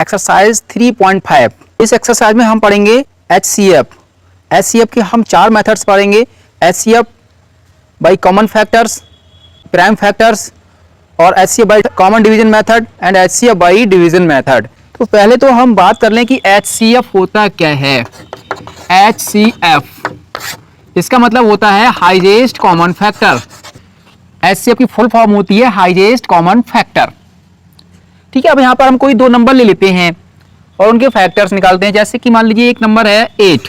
Exercise 3.5। इस exercise में हम पढ़ेंगे HCF। HCF के हम 4 मेथड्स पढ़ेंगे। HCF by common factors, prime factors और HCF by common division method and HCF by division method. तो पहले तो हम बात कर लें कि HCF होता क्या है। HCF इसका मतलब होता है हाईएस्ट कॉमन फैक्टर। HCF की फुल फॉर्म होती है हाईएस्ट कॉमन फैक्टर। ठीक है, अब यहाँ पर हम कोई 2 नंबर ले लेते हैं और उनके फैक्टर्स निकालते हैं। जैसे कि मान लीजिए एक नंबर है 8।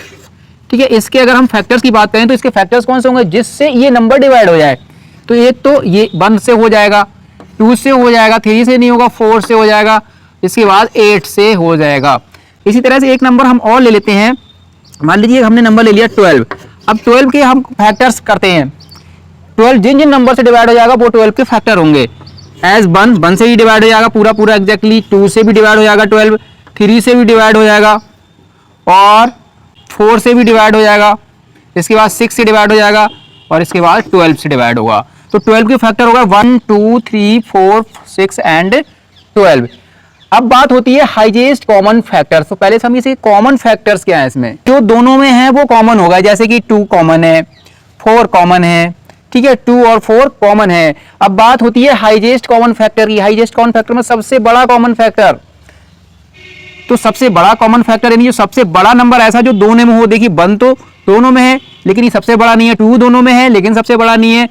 ठीक है, इसके अगर हम फैक्टर्स की बात करें तो इसके फैक्टर्स कौन से होंगे जिससे ये नंबर डिवाइड हो जाए। तो एक तो ये 1 से हो जाएगा, 2 से हो जाएगा, 3 से नहीं होगा, 4 से हो जाएगा, इसके बाद 8 से हो जाएगा। इसी तरह से एक नंबर हम और ले लेते हैं। मान लीजिए हमने नंबर ले लिया 12। अब 12 के हम फैक्टर्स करते हैं। 12 जिन जिन नंबर से डिवाइड हो जाएगा वो 12 के फैक्टर होंगे। एज 1 से ही डिवाइड हो जाएगा पूरा पूरा एग्जैक्टली। 2 से भी डिवाइड हो जाएगा 12, 3 से भी डिवाइड हो जाएगा और 4 से भी डिवाइड हो जाएगा। इसके बाद 6 से डिवाइड हो जाएगा और इसके बाद 12 से डिवाइड होगा। तो 12 के फैक्टर होगा 1, 2, 3, 4, 6 एंड 12। अब बात होती है हाईएस्ट कॉमन फैक्टर्स। तो पहले हम इसे कॉमन फैक्टर्स क्या है, इसमें जो दोनों में है वो कॉमन होगा। जैसे कि 2 कॉमन है, 4 कॉमन है। ठीक है, 2 और 4 कॉमन है। अब बात होती है हाईएस्ट कॉमन फैक्टर की। हाईएस्ट कॉमन फैक्टर में सबसे बड़ा कॉमन फैक्टर। तो सबसे बड़ा कॉमन फैक्टर यानी जो सबसे बड़ा नंबर ऐसा जो दोनों में हो। देखिए 1 तो दोनों में है लेकिन ये सबसे बड़ा नहीं है, 2 दोनों में है लेकिन सबसे बड़ा नहीं है,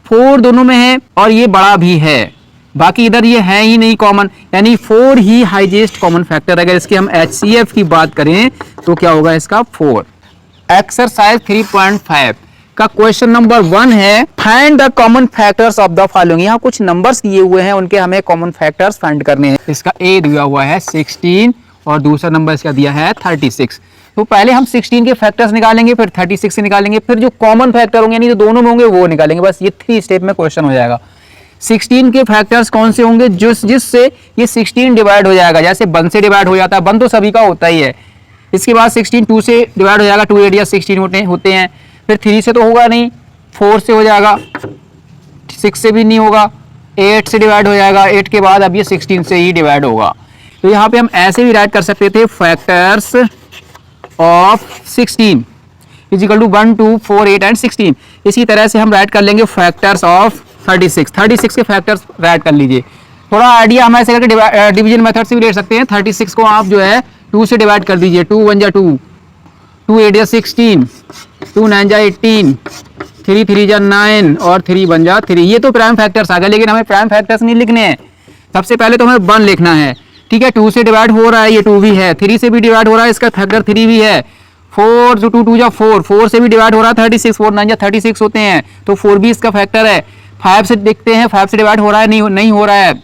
4 दोनों में है और ये बड़ा भी है, बाकी इधर ये है ही नहीं कॉमन, यानी 4 ही हाईएस्ट कॉमन फैक्टर। अगर इसके हम HCF की बात करें तो क्या होगा इसका 4। एक्सरसाइज 3.5 का क्वेश्चन नंबर 1 है find the common factors of the following. यहाँ कुछ नंबर्स दिए हुए हैं, उनके हमें कॉमन फैक्टर्स फाइंड करने हैं। इसका A दिया हुआ है 16 और दूसरा नंबर इसका दिया है 36। तो पहले हम 16 के फैक्टर्स निकालेंगे, फिर 36 से निकालेंगे, फिर जो कॉमन फैक्टर होंगे यानी जो दोनों में होंगे वो निकालेंगे। बस ये 3 स्टेप में क्वेश्चन हो जाएगा। 16 के फैक्टर्स कौन से होंगे जिससे ये 16 डिवाइड हो जाएगा। जैसे 1 से डिवाइड हो जाता है, 1 तो सभी का होता ही है। इसके बाद 16 2 से डिवाइड हो जाएगा, 2 8 या 16 होते हैं। फिर 3 से तो होगा नहीं, 4 से हो जाएगा, 6 से भी नहीं होगा, 8 से डिवाइड हो जाएगा, 8 के बाद अब ये 16 से ही डिवाइड होगा। तो यहाँ पे हम ऐसे भी राइट कर सकते थे factors of 16 equal to 1, 2, 4, 8 and 16। इसी तरह से हम राइट कर लेंगे फैक्टर्स ऑफ 36। 36 के फैक्टर्स राइट कर लीजिए। थोड़ा आइडिया हम ऐसे करके डिवीजन मेथड से भी ले सकते हैं। 36 को आप जो है 2 से डिवाइड कर दीजिए। 2 1 जा 2, 2 8 जा 16, 2 9 जा 18, 3 3 जा 9 और 3 1 जा 3। ये तो प्राइम फैक्टर्स आ गए, लेकिन हमें प्राइम फैक्टर्स नहीं लिखने हैं। सबसे पहले तो हमें 1 लिखना है। ठीक है, 2 से डिवाइड हो रहा है, ये 2 भी है, 3 से भी डिवाइड हो रहा है, इसका फैक्टर 3 भी है, 4 2 2 जा 4, 4 से भी डिवाइड हो रहा है 36, 4 9 जा 36 होते हैं, तो 4 भी इसका फैक्टर है। 5 से देखते हैं, 5 से डिवाइड हो रहा है, नहीं हो रहा है।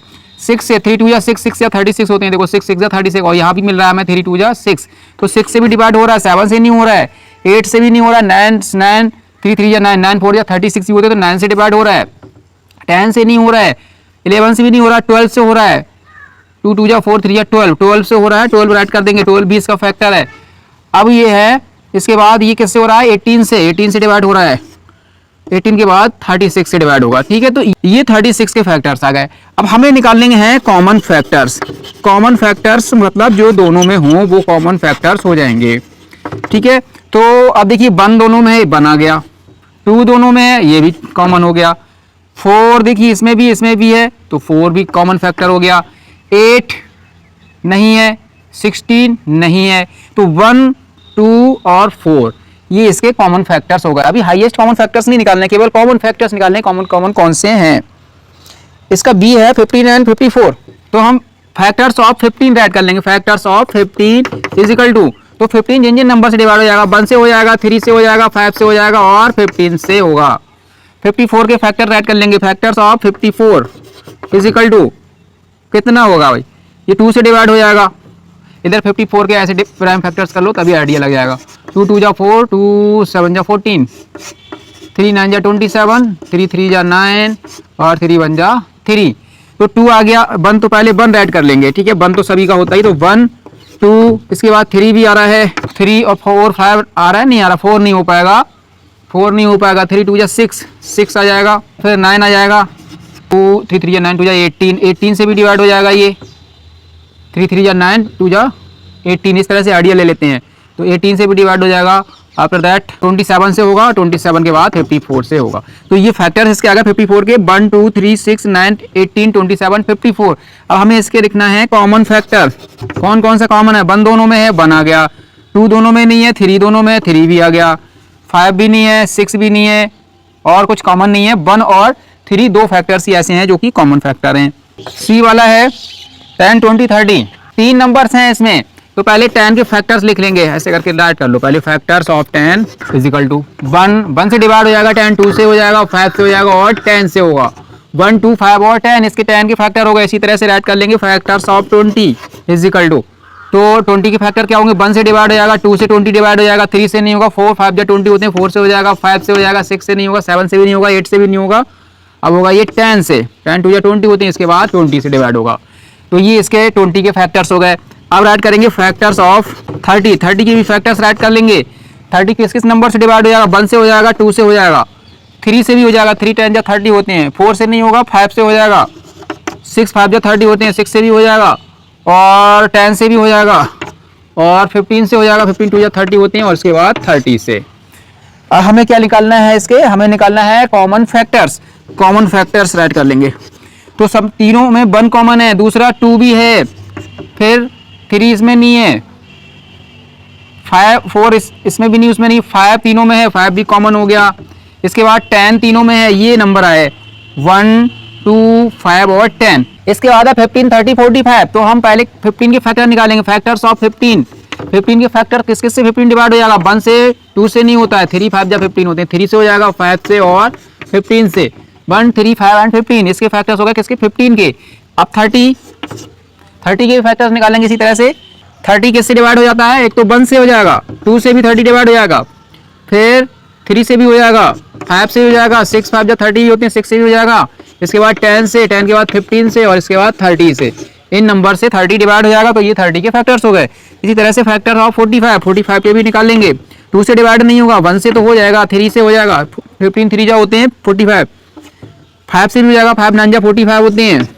6 से 3 2 या 6, 6 या 36 होते हैं। देखो 6 6 या 36 और यहाँ भी मिल रहा है हमें 3 2 या 6, तो 6 से भी डिवाइड हो रहा है, 7 से नहीं हो रहा है, 8 से भी नहीं हो रहा है, 9 3 3 या 9 9 4 या 36 भी होते हैं तो 9 से डिवाइड हो रहा है, 10 से नहीं हो रहा है, 11 से भी नहीं हो रहा है, 12 से हो रहा है, 2 2 या 4 3 या 12 से हो रहा है, 12 राइट कर देंगे, 12 भी इसका फैक्टर है। अब ये है, इसके बाद ये किससे हो रहा है 18 से डिवाइड हो रहा है, 18 के बाद 36 से डिवाइड होगा। ठीक है, तो ये 36 के फैक्टर्स आ गए। अब हमें निकालने हैं कॉमन फैक्टर्स। कॉमन फैक्टर्स मतलब जो दोनों में हों वो कॉमन फैक्टर्स हो जाएंगे। ठीक है, तो अब देखिए 1 दोनों में है, 1 आ गया, 2 दोनों में है, ये भी कॉमन हो गया, 4 देखिए इसमें भी है तो 4 भी कॉमन फैक्टर हो गया, 8 नहीं है, 16 नहीं है, तो 1 2 और 4 ये इसके कॉमन फैक्टर्स हो गए। अभी हाईएस्ट कॉमन फैक्टर्स नहीं निकालने, केवल कॉमन फैक्टर्स निकालने। कॉमन कौन से हैं, इसका B है 15 एंड 54। तो हम फैक्टर्स ऑफ 15 राइट कर लेंगे। फैक्टर्स ऑफ 15 इजिकल टू, तो 15 जिन जिन नंबर से डिवाइड हो जाएगा, 1 से हो जाएगा, 3 से हो जाएगा, 5 से हो जाएगा और 15 से होगा। 54 के फैक्टर राइट कर लेंगे। फैक्टर्स ऑफ 54 इजिकल टू कितना होगा भाई, ये 2 से डिवाइड हो जाएगा, इधर 54 के ऐसे प्राइम फैक्टर्स कर लो तभी आइडिया लग जाएगा। 2 2 जा 4, 2 7 जा 14, 3 9 जा 27, 3 3 जा 9 और 3 1 जा 3। तो 2 आ गया, 1 तो पहले 1 राइट कर लेंगे। ठीक है, 1 तो सभी का होता ही, तो 1 2, इसके बाद 3 भी आ रहा है, 3 और 4 5 आ रहा है, नहीं आ रहा, 4 नहीं हो पाएगा, 3 2 जा 6 आ जाएगा, फिर 9 आ जाएगा, 2 3 3 9 2 जा 18 से भी डिवाइड हो जाएगा ये, 3 3 जा 9, 2 जा 18, इस तरह से आइडिया ले लेते हैं। तो 18 से भी डिवाइड हो जाएगा, आफ्टर दैट 27 से होगा, 27 के बाद 54 से होगा। तो ये फैक्टर्स इसके आ गए 54 के, 1 2 3 6 9 18 27 54। अब हमें इसके लिखना है कॉमन फैक्टर। कौन कौन सा कॉमन है? 1 दोनों में है, 1 आ गया, 2 दोनों में नहीं है, 3 दोनों में है, 3 भी आ गया, 5 भी नहीं है, 6 भी नहीं है, और कुछ कॉमन नहीं है। 1 और 3 दो फैक्टर्स ही ऐसे हैं जो कि कॉमन फैक्टर हैं। सी वाला है 10 20 30, 3 नंबर्स हैं इसमें। तो पहले 10 के फैक्टर्स लिख लेंगे, ऐसे करके राइट कर लो। पहले फैक्टर्स ऑफ 10 इजिकल टू 1 से डिवाइड हो जाएगा, 10 2 से हो जाएगा, 5 से हो जाएगा और 10 से होगा। 1 2 5 और 10 इसके 10 के फैक्टर हो गए। इसी तरह से राइट कर लेंगे फैक्टर्स ऑफ 20 इजिकल टू, तो 20 के फैक्टर क्या होंगे? 1 से डिवाइड हो जाएगा, 2 से 20 डिवाइड हो जाएगा, 3 से नहीं होगा, 4 5 या 20 होते हैं, 4 से हो जाएगा, 5 से हो जाएगा, 6 से नहीं होगा, 7 से भी नहीं होगा, 8 से भी नहीं होगा। अब होगा ये 10 से, 10 2 या 20 होते हैं, इसके बाद 20 से डिवाइड होगा। तो ये इसके 20 के फैक्टर्स हो गए। अब राइट करेंगे फैक्टर्स ऑफ 30, 30 के भी फैक्टर्स राइट कर लेंगे। 30 किस किस नंबर से डिवाइड हो जाएगा? 1 से हो जाएगा, 2 से हो जाएगा, 3 से भी हो जाएगा, 3 10 या 30 होते हैं, 4 से नहीं होगा, 5 से हो जाएगा, 6 5 या 30 होते हैं, 6 से भी हो जाएगा, और 10 से भी हो जाएगा, और 15 से हो जाएगा, 15 2 या 30 होते हैं, और इसके बाद 30 से। अब हमें क्या निकालना है इसके? हमें निकालना है common factors. Common factors right कर लेंगे। तो सब तीनों में 1 कॉमन है, दूसरा 2 भी है, फिर 3 इसमें नहीं है, 5 4 इसमें भी नहीं, उसमें नहीं, 5 तीनों में है, 5 भी कॉमन हो गया। इसके बाद 10 तीनों में है, ये नंबर आए 1 2 5 और 10। इसके बाद है 15 30 45। तो हम पहले 15 के फैक्टर निकालेंगे, फैक्टर्स ऑफ 15। 15 के फैक्टर किस किस से 15 डिवाइड हो जाएगा? 1 से, 2 से नहीं होता है, 3 5 या 15 होते हैं, 3 से हो जाएगा, 5 से और 15 से। 1 3 5 एंड 15 इसके फैक्टर्स हो गए किसके? 15 के। अब 30 के फैक्टर्स निकालेंगे इसी तरह से। 30 किससे डिवाइड हो जाता है? एक तो 1 से हो जाएगा, 2 से भी 30 डिवाइड हो जाएगा, फिर 3 से भी हो जाएगा, 5 से भी हो जाएगा, 6 5 या 30 होते हैं, 6 से भी हो जाएगा, इसके बाद 10 से, 10 के बाद 15 से, और इसके बाद 30 से। इन नंबर से 30 डिवाइड हो जाएगा, तो ये 30 के फैक्टर्स हो गए। इसी तरह से फैक्टर ऑफ 45 के भी निकाल लेंगे। 2 से डिवाइड नहीं होगा, 1 से तो हो जाएगा, 3 से हो जाएगा, 15 3 जा होते हैं 45, 5 से भी हो जाएगा, 5 9 जा 45 होते हैं,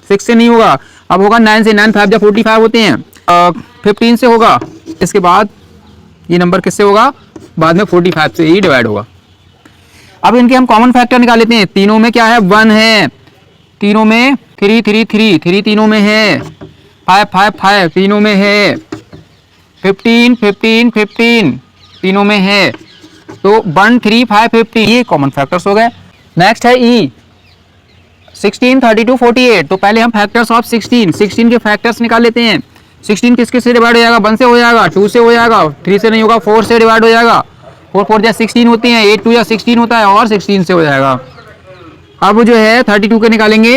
6 से नहीं होगा। अब होगा 9 से, 9 5 जा 45 होते हैं, 15 से होगा, इसके बाद ये नंबर किससे होगा? बाद में 45 से ही डिवाइड होगा। अब इनके हम कॉमन फैक्टर निकाल लेते हैं। तीनों में क्या है? 1 है, तीनों में 3 3 3 3 तीनों में है, 5 5 5 तीनों में है, 15 15 15 तीनों में है। तो 1 3 5 15 ये कॉमन फैक्टर्स हो गए। नेक्स्ट है ई 16 32 48। तो पहले हम फैक्टर्स ऑफ 16 के फैक्टर्स निकाल लेते हैं। 16 किस किस से डिवाइड हो जाएगा? 1 से हो जाएगा, 2 से हो जाएगा, 3 से नहीं होगा, 4 से डिवाइड हो जाएगा, 4 4 या 16 होती हैं, 8 2 या 16 होता है, और 16 से हो जाएगा। अब जो है 32 के निकालेंगे।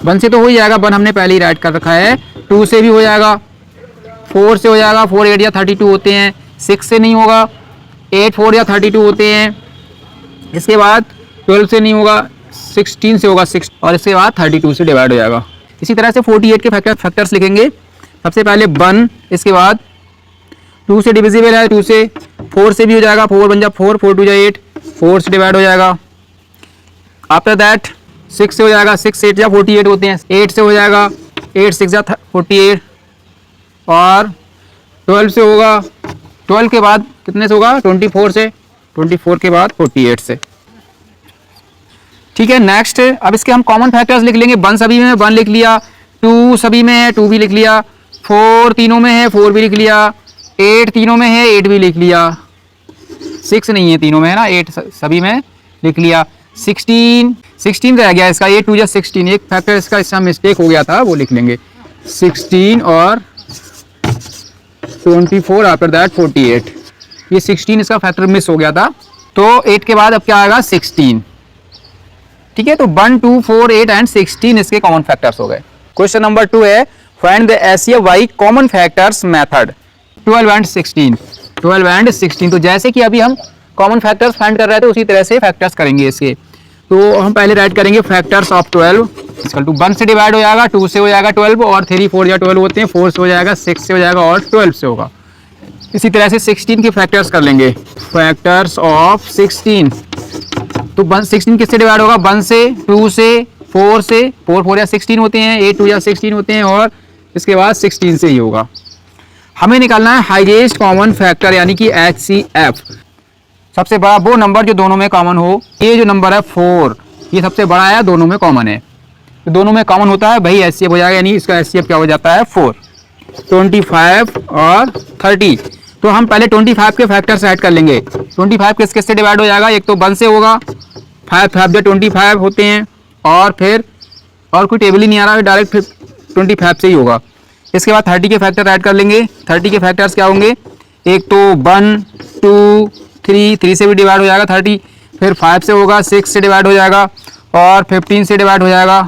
1 से तो हो ही जाएगा, 1 हमने पहले ही राइट कर रखा है, 2 से भी हो जाएगा, 4 से हो जाएगा, 4 8 या 32 होते हैं, 6 से नहीं होगा, 8 4 या 32 होते हैं, इसके बाद 12 से नहीं होगा, 16 से होगा 6, और इसके बाद 32 से डिवाइड हो जाएगा। इसी तरह से 48 के फैक्टर्स लिखेंगे। सबसे पहले 1, इसके बाद 2 से डिविजिबल है, 2 से, 4 से भी हो जाएगा, 4 1 जा 4, 4 2 जा 8, 4 से डिवाइड हो जाएगा। आफ्टर दैट 6 से हो जाएगा, 6 8 या 48 होते हैं, 8 से हो जाएगा, 8 6 या 48, और 12 से होगा, 12 के बाद कितने से होगा? 24 से, 24 के बाद 48 से। ठीक है, नेक्स्ट अब इसके हम कॉमन फैक्टर्स लिख लेंगे। 1 सभी में है, 1 लिख लिया, 2 सभी में है, 2 भी लिख लिया, 4 तीनों में है, 4 भी लिख लिया, 8 तीनों में है, 8 भी लिख लिया, 6 नहीं है तीनों में, है ना, 8 सभी में लिख लिया, 16 रह गया इसका, 8 2 या 16, एक फैक्टर इसका मिस्टेक हो गया था, वो लिख लेंगे 16 और 24 आफ्टर दैट 48। ये 16 इसका फैक्टर मिस हो गया था, तो 8 के बाद अब क्या आएगा? 16। ठीक है, तो 1 2 4 8 एंड 16 इसके कॉमन फैक्टर्स हो गए। क्वेश्चन नंबर 2 है find the SCFY common factors method 12 and 16। 12 and 16, तो जैसे कि अभी हम कॉमन फैक्टर्स फाइंड कर रहे थे उसी तरह से फैक्टर्स करेंगे इसके। तो हम पहले राइट करेंगे फैक्टर्स ऑफ 12 इक्वल टू 1 से डिवाइड हो जाएगा, 2 से हो जाएगा 12, और 3 4 या 12 होते हैं, 4 से हो जाएगा, 6 से हो जाएगा, और 12 से होगा। इसी तरह से 16 के फैक्टर्स कर लेंगे। फैक्टर्स ऑफ 16, तो 16 किससे डिवाइड होगा? 1 से, 2 से, 4 से, 4 4 या 16 होते हैं, 8 2 या 16 होते हैं, और इसके बाद 16 से ही होगा। हमें निकालना है हाईएस्ट कॉमन फैक्टर यानी कि HCF। सबसे बड़ा वो नंबर जो दोनों में कॉमन हो। ये जो नंबर है 4, ये सबसे बड़ा है, दोनों में कॉमन है, तो दोनों में कॉमन होता है भाई HCF हो जाएगा, यानी इसका HCF क्या हो जाता है 4। 25 और 30, तो हम पहले 25 के फैक्टर्स ऐड कर लेंगे। 25 किस किस से डिवाइड हो जाएगा, एक तो 1 से होगा, 5 5 25 होते हैं, और फिर और कोई टेबल ही नहीं आ रहा है, डायरेक्ट 25 से ही होगा। इसके बाद 30 के फैक्टर ऐड कर लेंगे। 30 के फैक्टर्स क्या होंगे, एक तो 1 2 3 से भी डिवाइड हो जाएगा 30, फिर 5 से होगा, 6 से डिवाइड हो जाएगा, और 15 से डिवाइड हो जाएगा,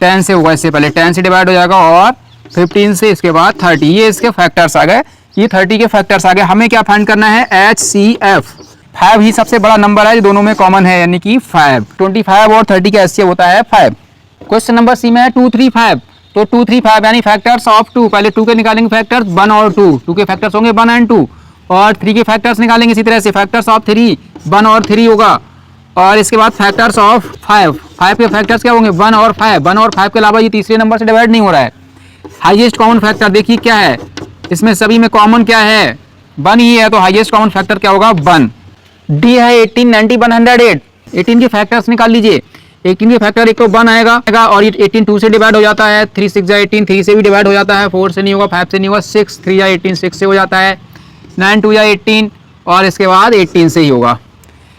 10 से होगा, इससे पहले 10 से डिवाइड हो जाएगा, और 15 से, इसके बाद 30। ये इसके फैक्टर्स आ गए, ये 30 के फैक्टर्स आ गए। हमें क्या फाइंड करना है, HCF। 5 ही सबसे बड़ा नंबर है जो दोनों में कॉमन है, यानी कि 5। 25 और 30 का HCF होता है 5। क्वेश्चन नंबर सी में है 2 3 5, तो 2 3 5 यानी फैक्टर्स ऑफ 2, पहले 2 के निकालेंगे फैक्टर्स 1 और 2, 2 के फैक्टर्स होंगे 1 एंड 2, और 3 के फैक्टर्स निकालेंगे इसी तरह से, फैक्टर्स ऑफ 3 1 और 3 होगा, और इसके बाद फैक्टर्स ऑफ 5 के फैक्टर्स क्या होंगे 1 और 5। 1 और 5 के अलावा ये तीसरे नंबर से डिवाइड नहीं हो रहा है। हाईएस्ट कॉमन फैक्टर देखिए क्या है, इसमें सभी में कॉमन क्या है, 1 ही है, तो हाईएस्ट कॉमन फैक्टर क्या होगा 1। डी है 18 90 108, 18 के फैक्टर्स निकाल लीजिए। 18 के फैक्टर एक तो 1 आएगा, और ये 18 2 से डिवाइड हो जाता है, 3 6 18, 3 से भी डिवाइड हो जाता है, 4 से नहीं होगा, 5 से नहीं होगा, 6 3 18, 6 से हो जाता है, 9 2 18, और इसके बाद 18 से ही होगा।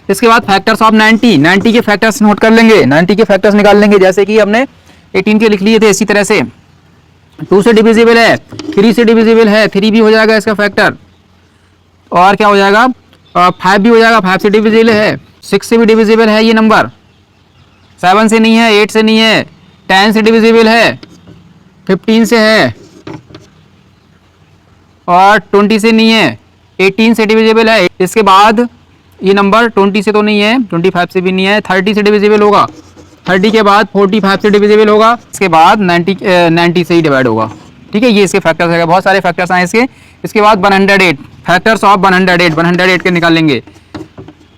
इसके बाद फैक्टर्स ऑफ 90 के फैक्टर्स नोट कर लेंगे, 90 के फैक्टर्स निकाल लेंगे, जैसे कि हमने 18 के लिख लिए थे, इसी तरह से 2 से डिविजिबल है, 3 से डिविजिबल है, 3 भी हो जाएगा इसका फैक्टर, और क्या हो जाएगा 5 भी हो जाएगा, 5 से डिविजिबल है, 6 से भी डिविजिबल है ये नंबर, 7 से नहीं है, 8 से नहीं है, 10 से डिविजिबल है, 15 से है, और 20 से नहीं है, 18 से डिविजिबल है। इसके बाद ये नंबर 20 से तो नहीं है, 25 से भी नहीं है, 30 से डिविजिबल होगा, 30 के बाद 45 से डिविजिबल होगा, इसके बाद 90 से ही डिवाइड होगा। ठीक है, ये इसके फैक्टर्स है, बहुत सारे फैक्टर्स हैं इसके। इसके बाद 108, फैक्टर्स ऑफ 108 के निकालेंगे।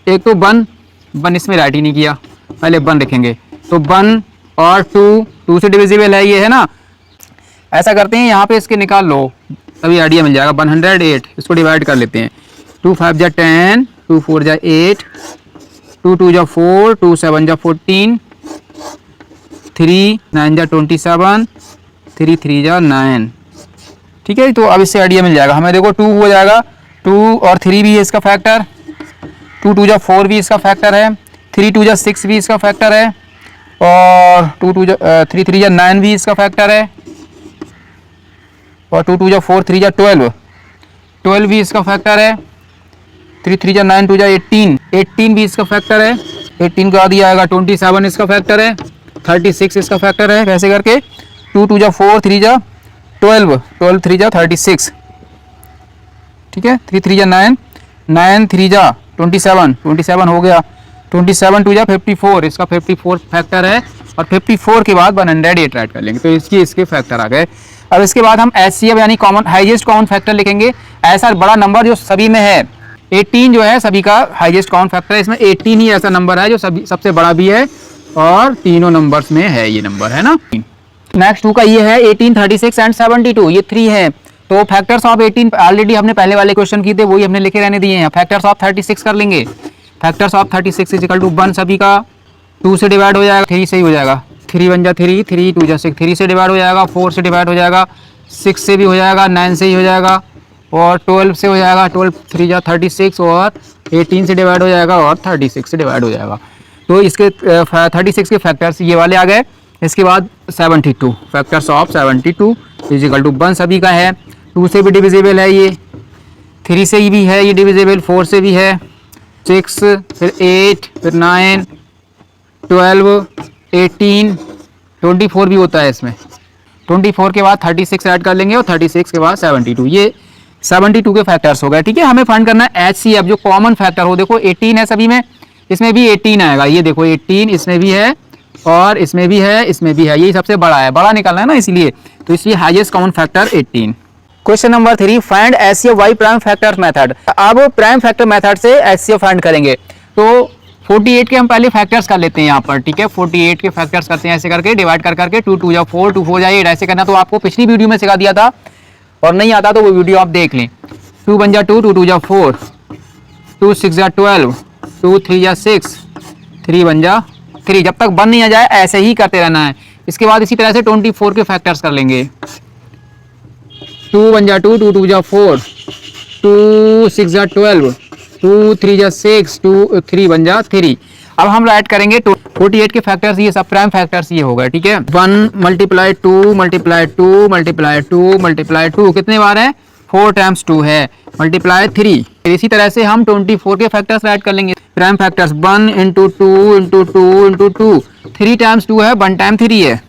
एक तो 1 इसमें राइट ही नहीं किया, पहले 1 लिखेंगे, तो 1 और 2 से डिविजिबल है, ये है ना। ऐसा करते हैं, यहाँ पे इसके निकाल लो, तभी आइडिया मिल जाएगा। 108 इसको डिवाइड कर लेते हैं, 2 5 जा 10, 2 4 जा 8, 2 2 जा 4, 2 7 जा 14, 3 9 जा 27, 3 3 जा 9। ठीक है, तो अब इससे आइडिया मिल जाएगा हमें। देखो 2 हो जाएगा, 2 और 3 भी है इसका फैक्टर, 2 2 जा 4 भी इसका फैक्टर है, 3 2 जा 6 भी इसका फैक्टर है, और 3 3 जा 9 भी इसका फैक्टर है, और 2 2 जा 4 3 जा 12 भी इसका फैक्टर है, 3 3 जा 9 2 जा 18 भी इसका फैक्टर है, 18 के बाद ये आएगा 27 इसका फैक्टर है, 36 इसका फैक्टर है। वैसे करके 2 2 जा 4 3 जा 12 3 जा 36, ठीक है, 3 3 जा 9 3 जा 27 हो गया, 27 2 जा 54 इसका 54 फैक्टर है, और 54 के बाद 108 ऐड कर लेंगे, तो इसके फैक्टर आ गए। अब इसके बाद हम HCF यानी कॉमन हाईएस्ट कॉमन फैक्टर लिखेंगे। ऐसा बड़ा नंबर जो सभी में है, 18 जो है सभी का हाईएस्ट कॉमन फैक्टर है, इसमें 18 ही ऐसा नंबर है जो सभी सबसे बड़ा भी है, और तीनों नंबर्स में है ये नंबर, है ना। नेक्स्ट 2 का ये है 18 36 एंड 72, ये 3 है, तो फैक्टर्स ऑफ 18 ऑलरेडी हमने पहले वाले क्वेश्चन किए थे, वही हमने लिखे रहने दिए हैं। फैक्टर्स ऑफ 36 कर लेंगे, factors of 36 is equal to 1 सभी का, 2 से डिवाइड हो जाएगा, 3 से ही हो जाएगा, 3 1 जा 3, 3 2 जा 6, 3 से डिवाइड हो जाएगा, 4 से डिवाइड हो जाएगा, 6 से भी हो जाएगा, 9 से ही हो जाएगा, और 12 से हो जाएगा, 12 3 जा 36, और 18 से डिवाइड हो जाएगा, और 36 से डिवाइड हो जाएगा। तो इसके 36 के फैक्टर्स ये वाले आ गए। इसके बाद 72, factors of 72 is equal to 1 सभी का है, 2 से भी डिविजिबल है ये, 3 से भी है ये डिविजिबल, 4 से भी है, 6 फिर 8 फिर 9 12 18 24 भी होता है इसमें। 24 के बाद 36 ऐड कर लेंगे, और 36 के बाद 72, ये 72 के फैक्टर्स हो गए। ठीक है, हमें फाइंड करना है HCF जो कॉमन फैक्टर हो। देखो 18 है सभी में, इसमें भी 18 आएगा, ये देखो 18 इसमें भी है, और इसमें भी है, इसमें भी है, यही सबसे बड़ा है, बड़ा निकालना है ना इसलिए, तो इसलिए highest common factor 18। Question number 3, find HCF by prime factor method. अब प्राइम फैक्टर मेथड से HCF फाइंड करेंगे। तो 48 के हम पहले फैक्टर्स कर लेते हैं यहाँ पर, ठीक है। 48 के फैक्टर्स करते हैं ऐसे करके, डिवाइड कर करके, 2 2 जा 4, 2 4 जा 8, ऐसे करना। तो आपको पिछली वीडियो में सिखा दिया था, और नहीं आता तो वो वीडियो आप देख लें। 2 1 जा 2, 2 2 जा 4, 2 6 जा 12, 2 3 जा 6, 3 1 जा 3। जब तक 1 नहीं आ जाए ऐसे ही करते रहना है। इसके बाद इसी तरह से 24 के फैक्टर्स कर लेंगे। 2 1 जा 2, 2 2 जा 4, 2 6 जा 12, 2 3 जा 6, 2 3 1 जा 3। अब हम राइट करेंगे 48 के फैक्टर्स, ये सब प्राइम फैक्टर्स ये होगा, ठीक है। 1 मल्टीप्लाई 2 मल्टीप्लाई 2 मल्टीप्लाई 2 मल्टीप्लाई 2 कितने बार है? 4 टाइम्स 2 है, मल्टीप्लाई 3। इसी तरह से हम 24 के फैक्टर्स राइट कर लेंगे। Prime factors 1 into 2 into 2 into 2, 3 times 2 है, 1 टाइम 3 है।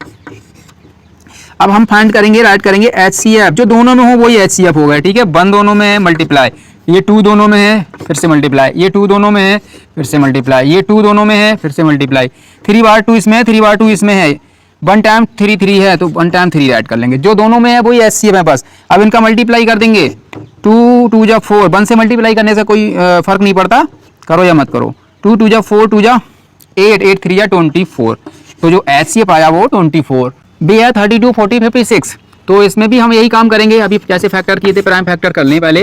अब हम फाइंड करेंगे, राइट करेंगे HCF, जो दोनों में हो वही HCF होगा, ठीक है। 1 दोनों में है, मल्टीप्लाई, ये 2 दोनों में है, फिर से मल्टीप्लाई, ये 2 दोनों में है, फिर से मल्टीप्लाई, ये 2 दोनों में है, फिर से मल्टीप्लाई। 3 बार 2 इसमें है, 3 बार 2 इसमें है, 1 टाइम 3 3 है, तो 1 टाइम 3 राइट कर लेंगे। जो दोनों में है वही HCF है बस। अब इनका मल्टीप्लाई कर देंगे। 2 2 जा 4, 1 से मल्टीप्लाई करने से कोई फर्क नहीं पड़ता, करो या मत करो। 2 2 जा 4, 2 जा 8, 8 3 जा 24। तो जो HCF आया वो 24 भी है। 32 40 56, तो इसमें भी हम यही काम करेंगे। अभी जैसे फैक्टर किए थे, प्राइम फैक्टर कर लें पहले।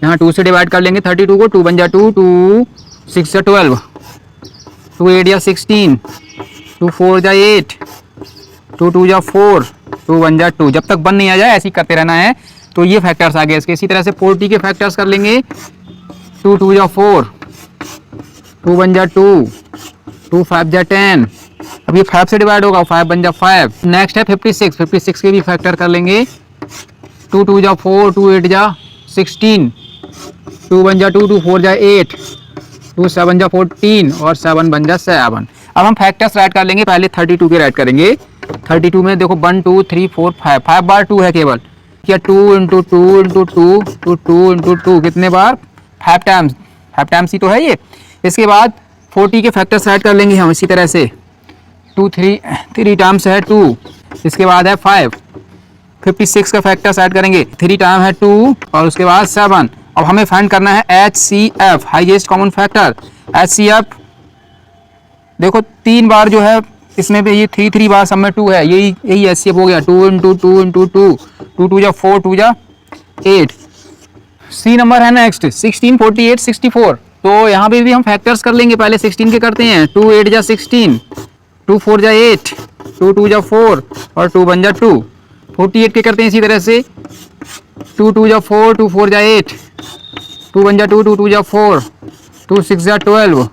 यहाँ 2 से डिवाइड कर लेंगे 32 को। 2 1 जा 2, 2 6 जा 12, 2 8 जा 16, 2 4 जा 8, 2 2 जा 4, 2 1 जा 2। जब तक 1 नहीं आ जाए ऐसे ही करते रहना है। तो ये फैक्टर्स आ गए इसके। इसी तरह से 40 के फैक्टर्स कर लेंगे। 2 2 जा 4, 2 1 जा 2, 2 5 जा 10। अब ये 5 से डिवाइड होगा, 5 1 जा 5। नेक्स्ट है 56, 56 के भी फैक्टर कर लेंगे। 2 2 जा 4, 2 8 जा 16, 2 1 जा 2, 2 4 जा 8, 2 7 जा 14 और 7 1 जा 7। अब हम फैक्टर्स राइट कर लेंगे। पहले 32 के राइट करेंगे। 32 में देखो 1 2 3 4 5, 5 बार 2 है केवल, क्या 2 इंटू 2 इंटू 2 टू 2 इंटू 2 कितने बार? 5 टाइम्स, 5 टाइम्स ही तो है ये। इसके बाद 40 के फैक्टर्स राइट कर लेंगे हम इसी तरह से। 2 3 टाइम्स है 2, इसके बाद है 5। 56 का फैक्टर्स ऐड करेंगे, 3 टाइम है 2 और उसके बाद 7। अब हमें फाइंड करना है HCF, highest common factor. HCF देखो 3 बार जो है इसमें भी, ये 3 3 बार सब में 2 है, यही HCF हो गया। 2 इंटू 2 इंटू 2, 2 2 जा 4, 2 जा 8। C नंबर है नेक्स्ट 16 48 64। तो यहाँ पे भी हम फैक्टर्स कर लेंगे। पहले 16 के करते हैं। 2 8 जा 16, 2 4 जा 8, 2 2 जा 4 और 2 1 जा 2। 48 के करते हैं इसी तरह से। 2 2 जा 4, 2 4 जा 8, 2 1 जा 2, 2 2 जा 4, 2 6 जा 12,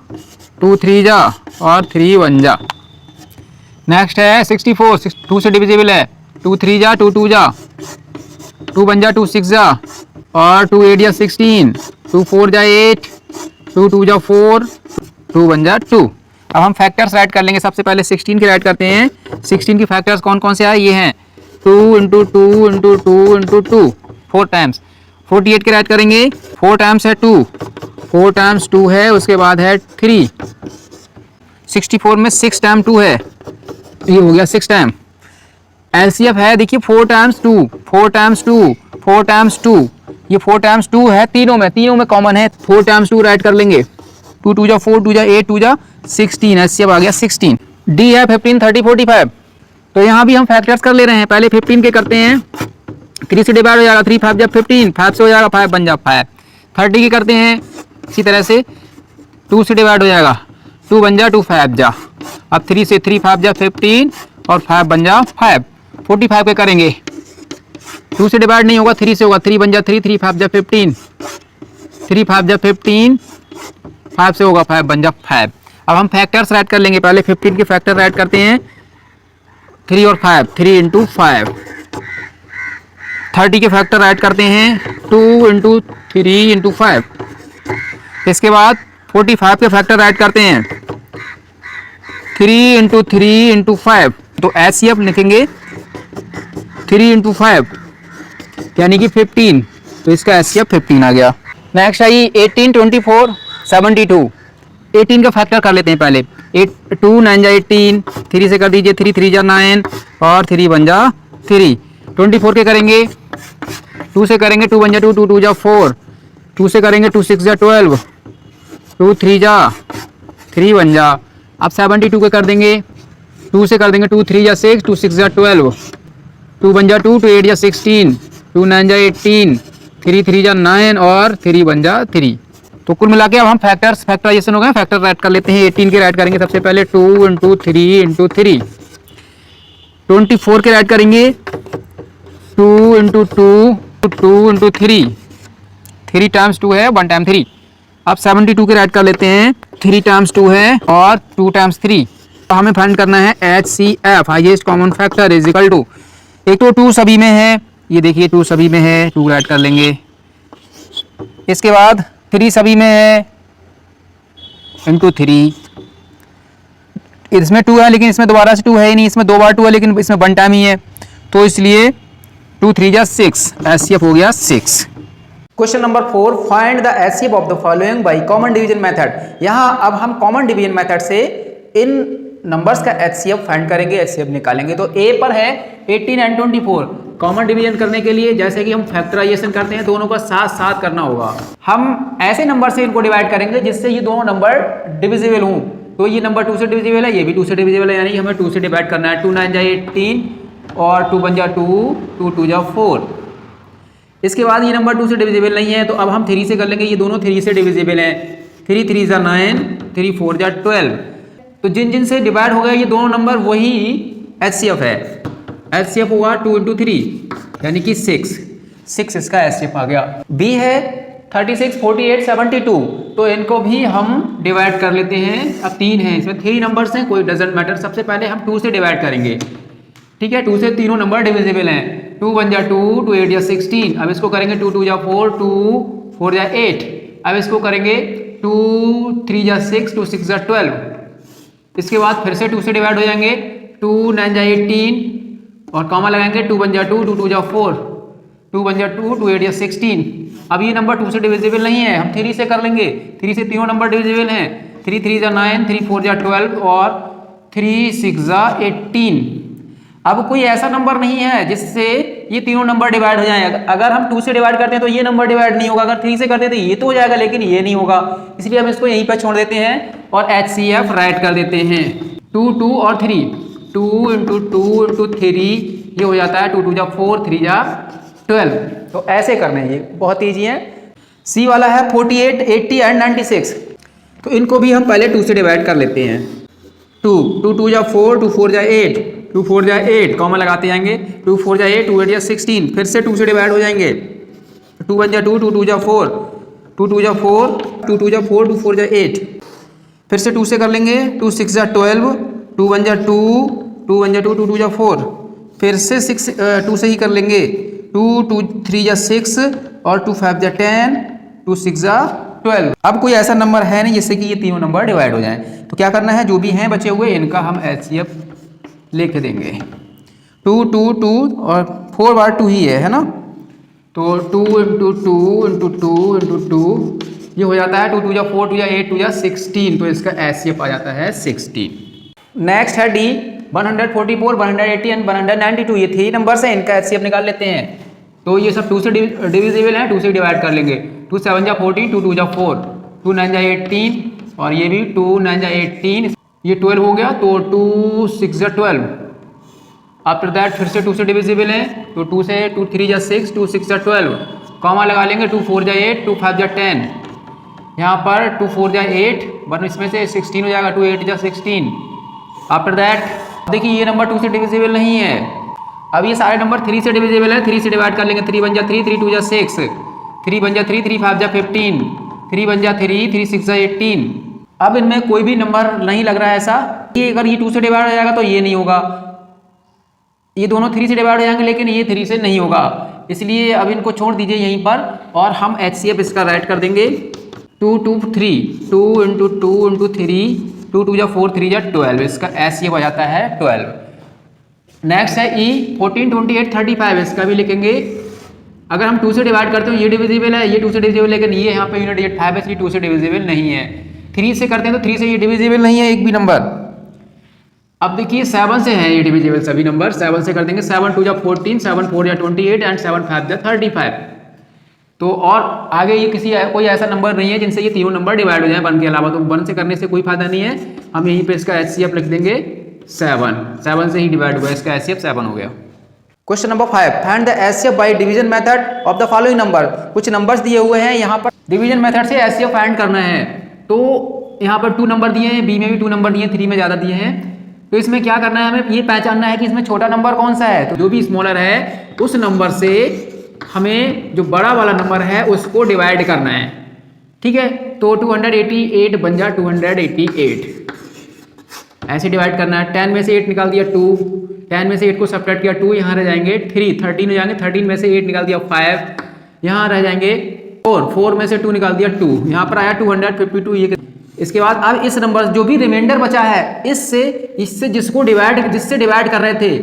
2 3 जा और 3 1 जा। नेक्स्ट है 64, 2 से डिविजिबल है। 2 3 जा 2 2 जा, 2 1 जा 2 6 जा और 2 8 जा 16, 2 4 जा 8, 2 2 जा 4, 2 1 जा 2। अब हम फैक्टर्स राइट कर लेंगे। सबसे पहले 16 के राइट करते हैं। 16 के फैक्टर्स कौन कौन से आए? ये हैं 2 इंटू 2 इंटू 2 इंटू 2, 4 टाइम्स। 48 के राइट करेंगे। 4 टाइम्स है 2, 4 टाइम्स 2 है, उसके बाद है 3। 64 में 6 टाइम 2 है, ये हो गया 6 टाइम। LCF है देखिए 4 टाइम्स 2, 4 टाइम्स 2, 4 टाइम्स 2, ये 4 टाइम्स 2 है तीनों में कॉमन है। 4 टाइम्स 2 राइट कर लेंगे। 2 2 जा 4, 2 जा 8, 2 जा 16, HCF आ गया 16। D है 15 30 45। तो यहाँ भी हम फैक्टर्स कर ले रहे हैं। पहले 15 के करते हैं। 3 से डिवाइड हो जाएगा, 3 5 जा 15, 5 से हो जाएगा 5 बन जा 5। 30 के करते हैं इसी तरह से। 2 से डिवाइड हो जाएगा, 2 बन जा 2 5 जा। अब 3 से 3 5 जा 15 और 5 बन जा 5। 45 के करेंगे। 2 से डिवाइड नहीं होगा, 3 से होगा। 3 बन जा 3, 3 5 जा 15, 3 5 जा 15, 5 से होगा 5 बन जा 5। अब हम फैक्टर्स राइट कर लेंगे। पहले 15 के फैक्टर राइट करते हैं। 3 और 5, 3 इंटू 5। 30 के फैक्टर राइट करते हैं। 2 इंटू 3 इंटू 5। इसके बाद 45 के फैक्टर राइट करते हैं। 3 इंटू 3 इंटू 5। तो HCF लिखेंगे 3 इंटू 5 यानी कि 15। तो इसका HCF 15 आ गया। Next I 18 24 72। 18 का फैक्टर कर लेते हैं पहले। 2 9 जा 18, 3 से कर दीजिए, 3 3 जा 9 और 3 1 जा 3। 24 के करेंगे। 2 से करेंगे, 2 1 जा 2, 2 2 जा 4, 2 से करेंगे 2 6 जा 12, 2 3 जा 3 बन जा। अब 72 के कर देंगे, 2 से कर देंगे, 2 3 जा 6, 2 6 जा 12, 2 बन जा 2, 2 8 जा 16, 2 9 जा 18, 3 3 जा 9 और 3 बन जा 3। तो कुल मिला के अब हम फैक्टराइजेशन हो गए, फैक्टर राइट कर लेते हैं। 18 के राइट करेंगे सबसे पहले 2 इंटू 3 इंटू 3, 24 के राइट करेंगे 2 इंटू 2, 2 इंटू 3, 3 टाइम्स 2 है 1 टाइम 3। अब 72 के राइट कर लेते हैं, 3 टाइम्स 2 है और 2 टाइम्स 3। तो हमें फाइंड करना है HCF highest common factor is equal to, एक तो 2 सभी में है, ये देखिए 2 सभी में है, 2 राइट कर लेंगे। इसके बाद 3 सभी में है इंटू 3, इसमें 2 है लेकिन इसमें दोबारा से 2 है ही नहीं, इसमें 2 बार 2 है लेकिन इसमें 1 टाइम ही है, तो इसलिए 2 3 जा 6, HCF हो गया 6। Question number 4, find the HCF of the following by common division method. यहाँ अब हम कॉमन डिवीजन मेथड से इन नंबर्स का HCF फाइंड करेंगे, HCF निकालेंगे। तो A पर है 18 एंड 24, कॉमन डिवीजन करने के लिए जैसे कि हम फैक्टराइजेशन करते हैं दोनों का साथ साथ करना होगा। हम ऐसे नंबर से इनको डिवाइड करेंगे जिससे ये दोनों नंबर डिविजिबल हों। तो ये नंबर 2 से डिविजिबल है, ये भी 2 से डिविजिबल है, यानी हमें 2 से डिवाइड करना है। 2 9 जा 18 और 2 बन जा 2, 2 2 जा 4। इसके बाद ये नंबर 2 से डिविजिबल नहीं है, तो अब हम 3 से कर लेंगे, ये दोनों 3 से डिविजिबल हैं। 3 3 जा 9, 3 4 जा 12। तो जिन जिन से डिवाइड हो गया ये दोनों नंबर वही HCF है। HCF होगा 2 इंटू 3 यानी कि 6 इसका HCF आ गया। B है 36 48 72, तो इनको भी हम डिवाइड कर लेते हैं। अब 3 है, इसमें 3 नंबर्स हैं, कोई डजेंट मैटर। सबसे पहले हम 2 से डिवाइड करेंगे, ठीक है। 2 से तीनों नंबर डिविजिबल हैं। 2 1 जा 2, 2 8 जा 16। अब इसको करेंगे 2 2 जा 4, 2 4 जा 8। अब इसको करेंगे 2 3 जा 6, 2 6 जा 12। इसके बाद फिर से 2 से डिवाइड हो जाएंगे, 2 9 जा 18 और कॉमा लगाएंगे, 2 1 जा 2, 2 2 जा 4, 2 1 जा 2, 2 8 जा 16। अब ये नंबर 2 से डिविजिबल नहीं है, हम 3 से कर लेंगे। 3 से तीनों नंबर डिविजिबल हैं। 3 3 जा 9, 3 4 जा 12 और 3 6 जा 18। अब कोई ऐसा नंबर नहीं है जिससे ये तीनों नंबर डिवाइड हो जाए। अगर हम 2 से डिवाइड करते हैं तो ये नंबर डिवाइड नहीं होगा, अगर 3 से करते हैं तो ये तो हो जाएगा, लेकिन ये नहीं होगा। इसलिए हम इसको यहीं पर छोड़ देते हैं और HCF राइट कर देते हैं। 2 2 और 3, 2 इंटू 2 इंटू 3, ये हो जाता है 2 2 जा 4, 3 जा 12। तो ऐसे करना है, ये बहुत ईजी है। C वाला है 48 80 एंड 96, तो इनको भी हम पहले 2 से डिवाइड कर लेते हैं। 2 2 2 जा 4, 2 4 जा 8, 2 4 जा 8, कॉमा लगाते जाएंगे। 2 4 जा 8, 2 8 जा 16। फिर से 2 से डिवाइड हो जाएंगे। 2 1 जा 2, 2 2 जा 4, 2 2 जा 4, 2 2 जा 4, 2 4 जा 8। फिर से 2 से कर लेंगे। 2 6 जा 12, 2 1 जा 2, 2 1 जा 2, 2 2 जा 4। फिर से 2 से ही कर लेंगे। 2 2 3 जा 6 और 2 5 जा 10, 2 6 जा 12। अब कोई ऐसा नंबर है नहीं जिससे कि ये तीनों नंबर डिवाइड हो जाएं। तो क्या करना है, जो भी हैं बचे हुए इनका हम HCF लिख देंगे। 2 2 2 और 4 बार 2 ही है ना, तो 2 इंटू 2 इंटू 2 इंटू 2, ये हो जाता है 2 2 जा 4, 2 जा 8, 2 जा 16। तो इसका HCF आ जाता है 16। नेक्स्ट है D 144 180 एंड 192, ये 3 नंबर है, इनका HCF निकाल लेते हैं। तो ये सब 2 से डिविजिबल है, 2 से डिवाइड कर लेंगे। 2 7 जा 14, 2 2 जा 4, 2 9 जा 18 और ये भी 2 9 जा 18, ये 12 हो गया। तो 2 6 जा 12। आफ्टर दैट फिर से 2 से डिविजिबल है, तो 2 से 2 3 जा 6, 2 6 जा 12, कॉमा लगा लेंगे। 2 4 जा 8, 2 5 जा 10। यहाँ पर 2 4 जा 8, वन इसमें से 16 हो जाएगा। 2 8 जा 16। आफ्टर दैट देखिए ये नंबर 2 से डिविजिबल नहीं है। अब ये सारे नंबर 3 से डिविजिबल है, 3 से डिवाइड कर लेंगे। 3 1 जा 3, 3 2 जा 6, 3 1 जा 3, 3 5 जा 15, 3 1 जा 3, 3 6 जा 18। अब इनमें कोई भी नंबर नहीं लग रहा है ऐसा कि अगर ये 2 से डिवाइड हो जाएगा तो ये नहीं होगा। ये दोनों 3 से डिवाइड हो जाएंगे लेकिन ये 3 से नहीं होगा, इसलिए अब इनको छोड़ दीजिए यहीं पर और हम HCF इसका राइट कर देंगे। 2 2 3, 2 इंटू 2 इंटू 3, 2 2 जा 4, 3 जा 12, इसका HCF आ जाता है 12। नेक्स्ट है E 14 28 35, इसका भी लिखेंगे। अगर हम 2 से डिवाइड करते हैं ये डिविजिबल है, ये 2 से डिविजिबल, लेकिन ये यहाँ पे यूनिट 8 5 है, इसलिए 2 से डिविजिबल नहीं है। 3 से करते हैं तो 3 से ये डिविजिबल नहीं है एक भी नंबर। अब देखिए 7 से है ये डिविजिबल सभी नंबर। 7 से कर देंगे। 7 2 जा 14, 7 4 जा 28 एंड 7 5 जा 35। तो और आगे ये कोई ऐसा नंबर नहीं है जिनसे ये तीनों नंबर डिवाइड हो जाए 1 के अलावा, तो 1 से करने से कोई फायदा नहीं है। हम यहीं पे इसका HCF लिख देंगे 7 से ही डिवाइड हुआ, इसका HCF 7 हो गया। Question number 5, find the HCF by division method of the following number. कुछ नंबर्स दिए हुए हैं, यहाँ पर डिवीजन मेथड से HCF फाइंड करना है। तो यहाँ पर 2 नंबर दिए हैं, बी में भी 2 नंबर दिए हैं, 3 में ज़्यादा दिए हैं। तो इसमें क्या करना है, हमें ये पहचानना है कि इसमें छोटा नंबर कौन सा है। तो जो भी स्मॉलर है उस नंबर से हमें जो बड़ा वाला नंबर है उसको डिवाइड करना है, ठीक है। तो 288 बन जा 288, ऐसे डिवाइड करना है। 10 में से 8 निकाल दिया 2, 10 में से 8 को सब्ट्रैक्ट किया 2, यहाँ रह जाएंगे 3, 13 हो जाएंगे, 13 में से 8 निकाल दिया 5, यहाँ रह जाएंगे 4 में से 2 निकाल दिया 2, यहाँ पर आया 252। ये इसके बाद अब इस नंबर जो भी रिमाइंडर बचा है इससे जिससे डिवाइड कर रहे थे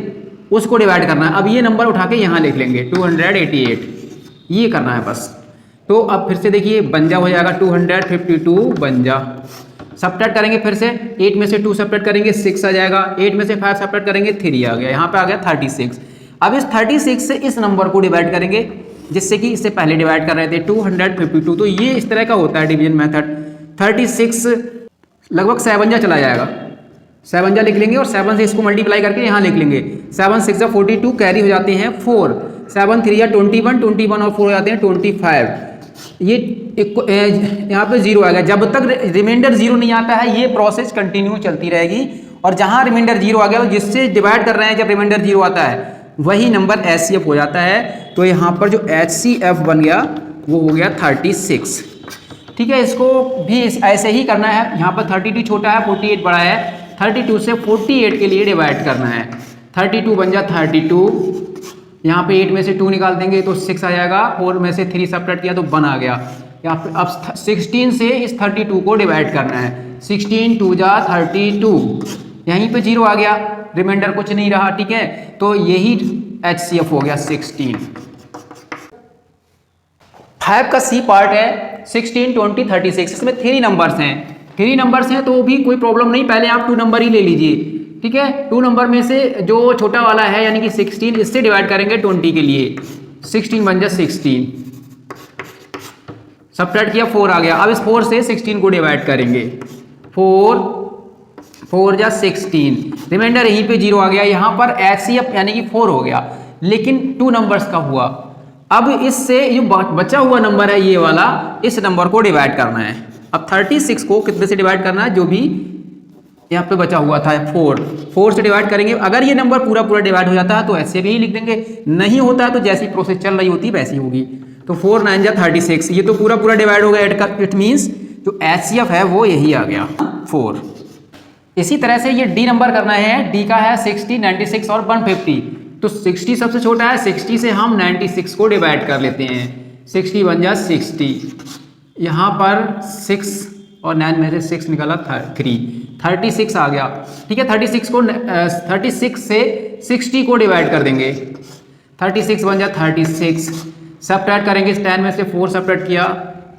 उसको डिवाइड करना है। अब ये नंबर उठा के यहाँ लिख लेंगे 288, ये करना है बस। तो अब फिर से देखिए बंजा हो जाएगा 252 बंजा। सब्ट्रैक्ट करेंगे फिर से, 8 में से 2 सब्ट्रैक्ट करेंगे 6 आ जाएगा, 8 में से 5 सब्ट्रैक्ट करेंगे 3 आ गया, यहाँ पे आ गया 36। अब इस 36 से इस नंबर को डिवाइड करेंगे जिससे कि इससे पहले डिवाइड कर रहे थे 252। तो ये इस तरह का होता है डिवीजन मेथड। 36 लगभग 7 जा चला जाएगा, 7 जा लिख लेंगे और 7 से इसको मल्टीप्लाई करके यहाँ लिख लेंगे। 7 6 जा 42, कैरी हो जाते हैं 4, 7 3 या 21 और 4 हो जाते हैं 25। ये यहाँ पे 0 आ गया। जब तक रिमाइंडर 0 नहीं आता है ये प्रोसेस कंटिन्यू चलती रहेगी, और जहाँ रिमाइंडर 0 आ गया तो जिससे डिवाइड कर रहे हैं जब रिमाइंडर 0 आता है वही नंबर HCF हो जाता है। तो यहाँ पर जो HCF बन गया वो हो गया 36, ठीक है। इसको भी ऐसे ही करना है। यहाँ पर 32 छोटा है, 48 बड़ा है, 32 से 48 के लिए डिवाइड करना है। 32 बन जा 32, यहाँ पे 8 में से 2 निकाल देंगे तो 6 आ जाएगा, 4 में से 3 सब्ट्रैक्ट किया तो 1 आ गया। यहाँ पे अब 16 से इस 32 को डिवाइड करना है। 16 2 जा 32, यहीं पे 0 आ गया, रिमाइंडर कुछ नहीं रहा, ठीक है। तो यही HCF हो गया 16। 5 का C पार्ट है 16 20 36। इसमें 3 नंबर्स हैं तो भी कोई प्रॉब्लम नहीं, पहले आप 2 नंबर ही ले लीजिए, ठीक है। 2 नंबर में से जो छोटा वाला है यानी कि 16, इससे डिवाइड करेंगे 20 के लिए। 16 बन जा 16, सब्ट्रैक्ट किया 4 आ गया। अब इस 4 से 16 को डिवाइड करेंगे, 4 जा 16, रिमाइंडर यहीं पे 0 आ गया। यहाँ पर HCF यानी कि 4 हो गया, लेकिन 2 नंबर्स का हुआ। अब इससे जो बचा हुआ नंबर है ये वाला, इस नंबर को डिवाइड करना है। अब 36 को कितने से डिवाइड करना है, जो भी यहाँ पे बचा हुआ था 4 से डिवाइड करेंगे। अगर ये नंबर पूरा डिवाइड हो जाता है तो ऐसे भी ही लिख देंगे, नहीं होता है तो जैसी प्रोसेस चल रही होती है वैसी होगी। तो 4 9 जा 36, ये तो पूरा डिवाइड हो गया। इट मीन्स जो HCF है वो यही आ गया 4। इसी तरह से ये D नंबर करना है। D का है 60 96 और 150। तो 60 सबसे छोटा है, 60 से हम 96 को डिवाइड कर लेते हैं। 60 बन जा 60, यहाँ पर 6 और 9 में से 6 निकाला 3, 36 आ गया, ठीक है। 36 से 60 को डिवाइड कर देंगे। 36 बन जा 36, सब्ट्रैक्ट करेंगे। 10 में से 4 सब्ट्रैक्ट किया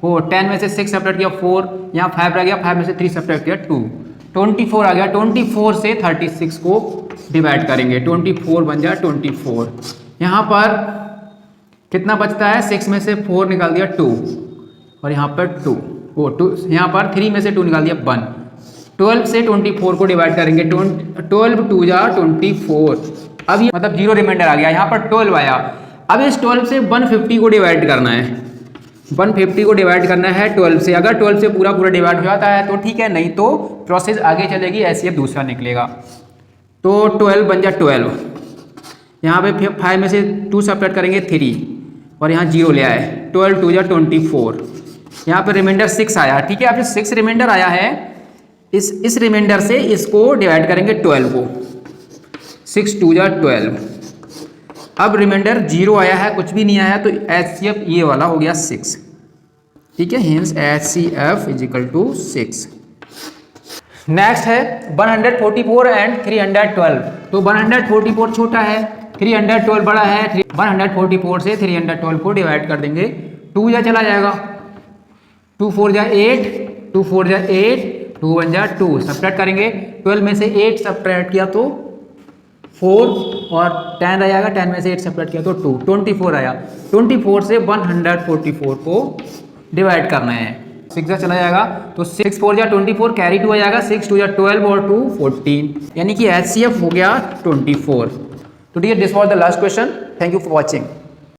4, 10 में से 6 सब्ट्रैक्ट किया 4, यहाँ 5 रह गया, 5 में से 3 सब्ट्रैक्ट किया 2, 24 आ गया। 24 से 36 को डिवाइड करेंगे। 24 बन जा 24, यहाँ पर कितना बचता है, 6 में से 4 निकाल दिया 2, और यहाँ पर 2, यहाँ पर 3 में से 2 निकाल दिया 1। 12 से 24 को डिवाइड करेंगे। 12 2 जा 24, अब ये मतलब 0 रिमाइंडर आ गया, यहाँ पर 12 आया। अब इस 12 से 150 को डिवाइड करना है। 150 को डिवाइड करना है 12 से। अगर 12 से पूरा डिवाइड हो जाता है तो ठीक है, नहीं तो प्रोसेस आगे चलेगी, HCF दूसरा निकलेगा। तो 12 बन जा 12, यहाँ पे 5 में से 2 सब्ट्रैक्ट करेंगे 3, और यहाँ 0 ले आए। 12 2 जा 24, यहाँ पे रिमाइंडर 6 आया, ठीक है। अब जो 6 रिमाइंडर आया है इस रिमाइंडर से इसको डिवाइड करेंगे 12 को। 6 2 जा 12, अब रिमाइंडर 0 आया है, कुछ भी नहीं आया, तो HCF ये वाला हो गया 6, ठीक है। Hence HCF is equal to 6। Next है 144 एंड 312। तो 144 छोटा है, 312 बड़ा है। 144 से 312 को डिवाइड कर देंगे। 2 जा चला जाएगा, 2 4 जा 8, 2 4 जा 8, 2 1 जा 2, सब्ट्रैक्ट करेंगे। 12 में से 8 सब्ट्रैक्ट किया तो 4 और 10 रह जाएगा, 10 में से 8 सेपरेट किया तो 2, 24 आया। 24 से 144 को डिवाइड करना है। 6 चला जाएगा तो 6 4 या 24, कैरी 2 आ जाएगा, 6 2 या 12 और 2 14, यानी कि HCF हो गया 24। तो dear, this was the last question. Thank you for watching.